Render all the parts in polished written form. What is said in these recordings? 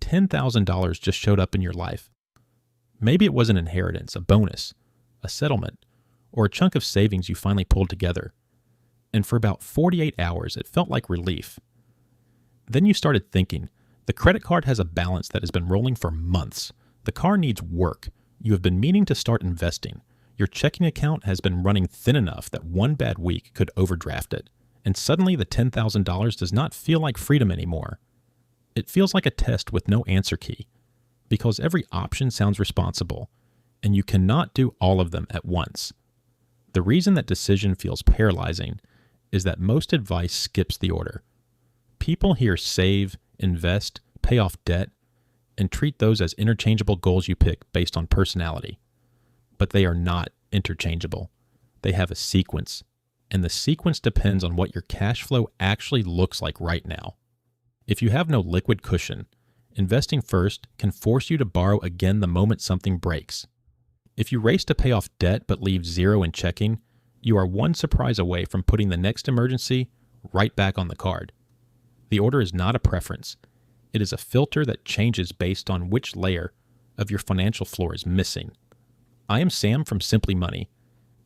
$10,000 just showed up in your life. Maybe it was an inheritance, a bonus, a settlement, or a chunk of savings you finally pulled together. And for about 48 hours, it felt like relief. Then you started thinking, the credit card has a balance that has been rolling for months. The car needs work. You have been meaning to start investing. Your checking account has been running thin enough that one bad week could overdraft it. And suddenly the $10,000 does not feel like freedom anymore. It feels like a test with no answer key, because every option sounds responsible, and you cannot do all of them at once. The reason that decision feels paralyzing is that most advice skips the order. People hear save, invest, pay off debt, and treat those as interchangeable goals you pick based on personality. But they are not interchangeable. They have a sequence, and the sequence depends on what your cash flow actually looks like right now. If you have no liquid cushion, investing first can force you to borrow again the moment something breaks. If you race to pay off debt but leave zero in checking, you are one surprise away from putting the next emergency right back on the card. The order is not a preference. It is a filter that changes based on which layer of your financial floor is missing. I am Sam from Simply Money,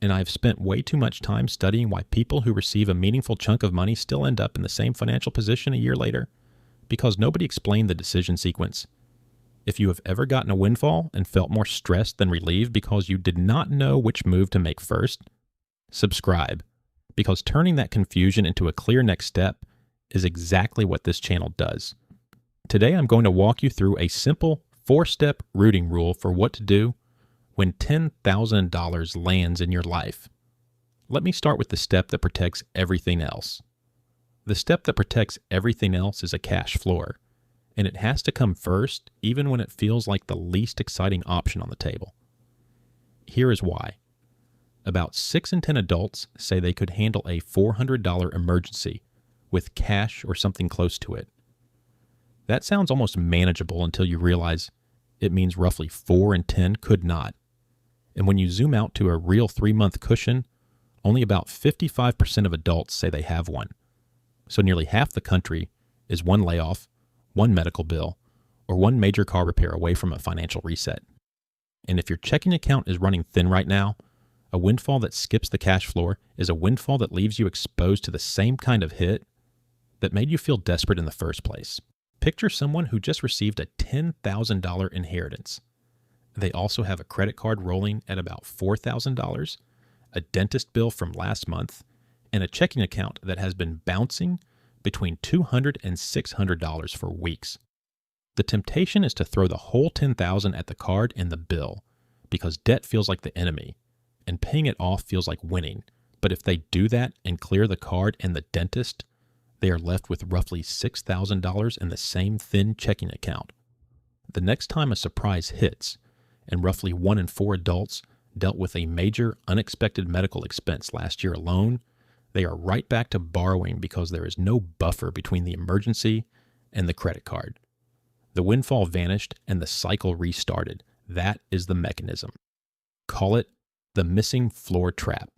and I have spent way too much time studying why people who receive a meaningful chunk of money still end up in the same financial position a year later, because nobody explained the decision sequence. If you have ever gotten a windfall and felt more stressed than relieved because you did not know which move to make first, subscribe, because turning that confusion into a clear next step is exactly what this channel does. Today I'm going to walk you through a simple 4-step routing rule for what to do when $10,000 lands in your life. Let me start with the step that protects everything else. The step that protects everything else is a cash floor, and it has to come first even when it feels like the least exciting option on the table. Here is why. About 6 in 10 adults say they could handle a $400 emergency with cash or something close to it. That sounds almost manageable until you realize it means roughly 4 in 10 could not. And when you zoom out to a real 3-month cushion, only about 55% of adults say they have one. So nearly half the country is one layoff, one medical bill, or one major car repair away from a financial reset. And if your checking account is running thin right now, a windfall that skips the cash floor is a windfall that leaves you exposed to the same kind of hit that made you feel desperate in the first place. Picture someone who just received a $10,000 inheritance. They also have a credit card rolling at about $4,000, a dentist bill from last month, and a checking account that has been bouncing between $200 and $600 for weeks. The temptation is to throw the whole $10,000 at the card and the bill, because debt feels like the enemy, and paying it off feels like winning. But if they do that and clear the card and the dentist, they are left with roughly $6,000 in the same thin checking account. The next time a surprise hits, and roughly 1 in 4 adults dealt with a major unexpected medical expense last year alone, they are right back to borrowing because there is no buffer between the emergency and the credit card. The windfall vanished and the cycle restarted. That is the mechanism. Call it the missing floor trap.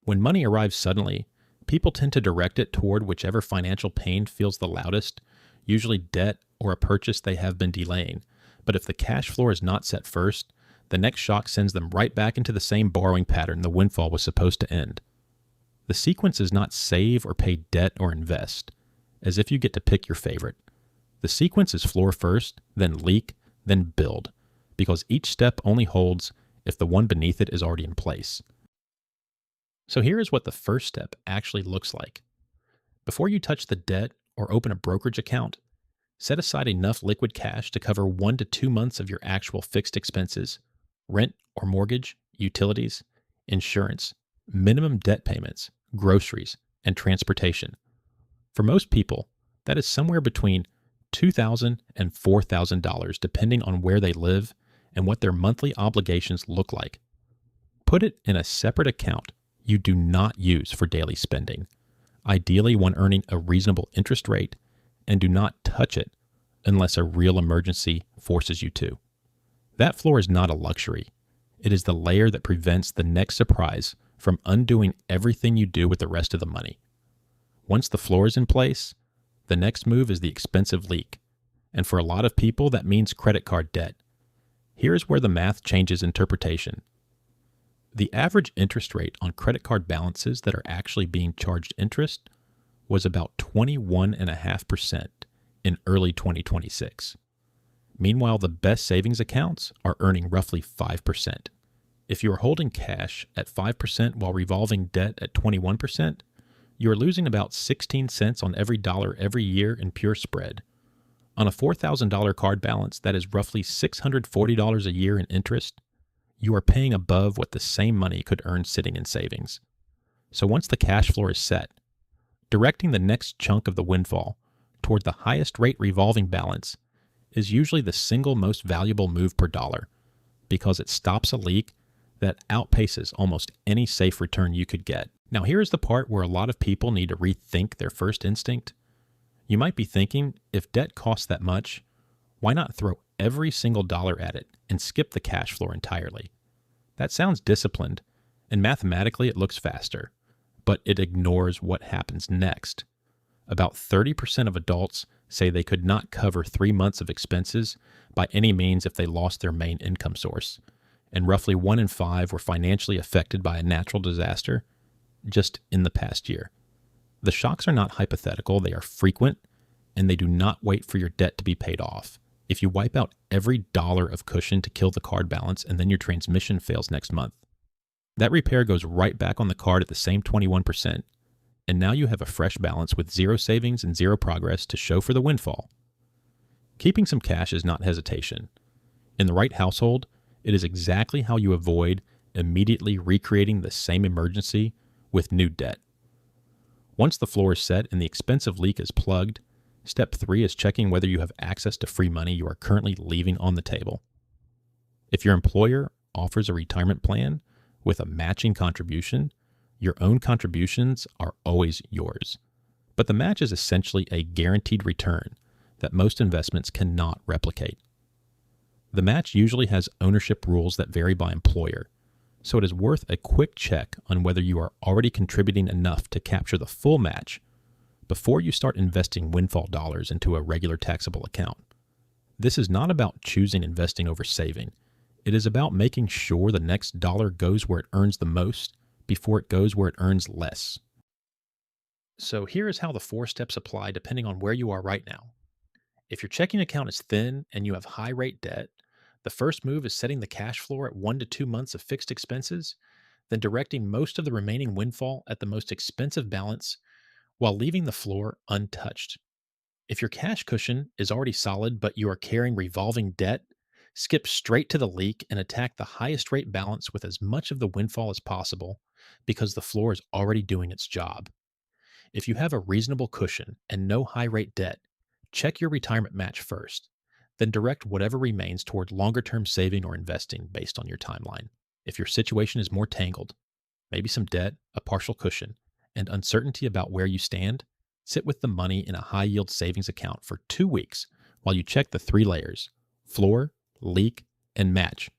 When money arrives suddenly, people tend to direct it toward whichever financial pain feels the loudest, usually debt or a purchase they have been delaying. But if the cash floor is not set first, the next shock sends them right back into the same borrowing pattern the windfall was supposed to end. The sequence is not save or pay debt or invest, as if you get to pick your favorite. The sequence is floor first, then leak, then build, because each step only holds if the one beneath it is already in place. So here is what the first step actually looks like. Before you touch the debt or open a brokerage account, set aside enough liquid cash to cover 1 to 2 months of your actual fixed expenses, rent or mortgage, utilities, insurance, minimum debt payments, groceries, and transportation. For most people, that is somewhere between $2,000 and $4,000 depending on where they live and what their monthly obligations look like. Put it in a separate account you do not use for daily spending, ideally one earning a reasonable interest rate, and do not touch it unless a real emergency forces you to. That floor is not a luxury. It is the layer that prevents the next surprise from undoing everything you do with the rest of the money. Once the floor is in place, the next move is the expensive leak. And for a lot of people, that means credit card debt. Here's where the math changes interpretation. The average interest rate on credit card balances that are actually being charged interest was about 21.5% in early 2026. Meanwhile, the best savings accounts are earning roughly 5%. If you are holding cash at 5% while revolving debt at 21%, you are losing about 16 cents on every dollar every year in pure spread. On a $4,000 card balance that is roughly $640 a year in interest, you are paying above what the same money could earn sitting in savings. So once the cash floor is set, directing the next chunk of the windfall toward the highest rate revolving balance is usually the single most valuable move per dollar because it stops a leak that outpaces almost any safe return you could get. Now here's the part where a lot of people need to rethink their first instinct. You might be thinking, if debt costs that much, why not throw every single dollar at it and skip the cash floor entirely? That sounds disciplined, and mathematically it looks faster, but it ignores what happens next. About 30% of adults say they could not cover 3 months of expenses by any means if they lost their main income source, and roughly 1 in 5 were financially affected by a natural disaster just in the past year. The shocks are not hypothetical, they are frequent, and they do not wait for your debt to be paid off. If you wipe out every dollar of cushion to kill the card balance and then your transmission fails next month, that repair goes right back on the card at the same 21%, and now you have a fresh balance with zero savings and zero progress to show for the windfall. Keeping some cash is not hesitation. In the right household, it is exactly how you avoid immediately recreating the same emergency with new debt. Once the floor is set and the expensive leak is plugged, step 3 is checking whether you have access to free money you are currently leaving on the table. If your employer offers a retirement plan with a matching contribution, your own contributions are always yours. But the match is essentially a guaranteed return that most investments cannot replicate. The match usually has ownership rules that vary by employer, so it is worth a quick check on whether you are already contributing enough to capture the full match before you start investing windfall dollars into a regular taxable account. This is not about choosing investing over saving. It is about making sure the next dollar goes where it earns the most before it goes where it earns less. So here is how the 4 steps apply depending on where you are right now. If your checking account is thin and you have high rate debt, the first move is setting the cash floor at 1 to 2 months of fixed expenses, then directing most of the remaining windfall at the most expensive balance while leaving the floor untouched. If your cash cushion is already solid but you are carrying revolving debt, skip straight to the leak and attack the highest rate balance with as much of the windfall as possible because the floor is already doing its job. If you have a reasonable cushion and no high rate debt, check your retirement match first, then direct whatever remains toward longer-term saving or investing based on your timeline. If your situation is more tangled, maybe some debt, a partial cushion, and uncertainty about where you stand, sit with the money in a high-yield savings account for 2 weeks while you check the 3 layers: floor, leak, and match.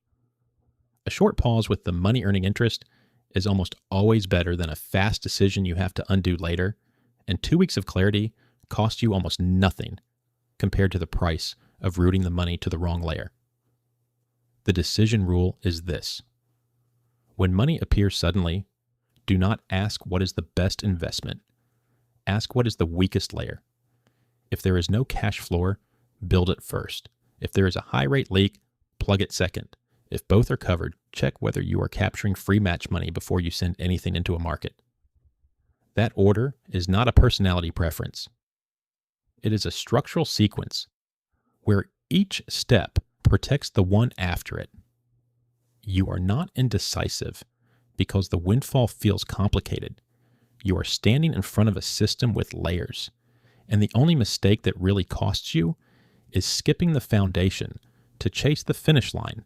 A short pause with the money earning interest is almost always better than a fast decision you have to undo later, and 2 weeks of clarity cost you almost nothing compared to the price of routing the money to the wrong layer. The decision rule is this: when money appears suddenly, do not ask what is the best investment. Ask what is the weakest layer. If there is no cash floor, build it first. If there is a high rate leak, plug it second. If both are covered, check whether you are capturing free match money before you send anything into a market. That order is not a personality preference. It is a structural sequence where each step protects the one after it. You are not indecisive because the windfall feels complicated. You are standing in front of a system with layers, and the only mistake that really costs you is skipping the foundation to chase the finish line.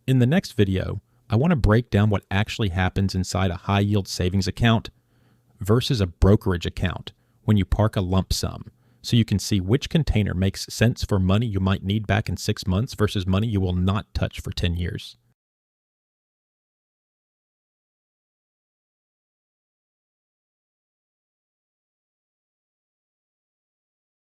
In the next video, I want to break down what actually happens inside a high-yield savings account versus a brokerage account when you park a lump sum, so you can see which container makes sense for money you might need back in 6 months versus money you will not touch for 10 years.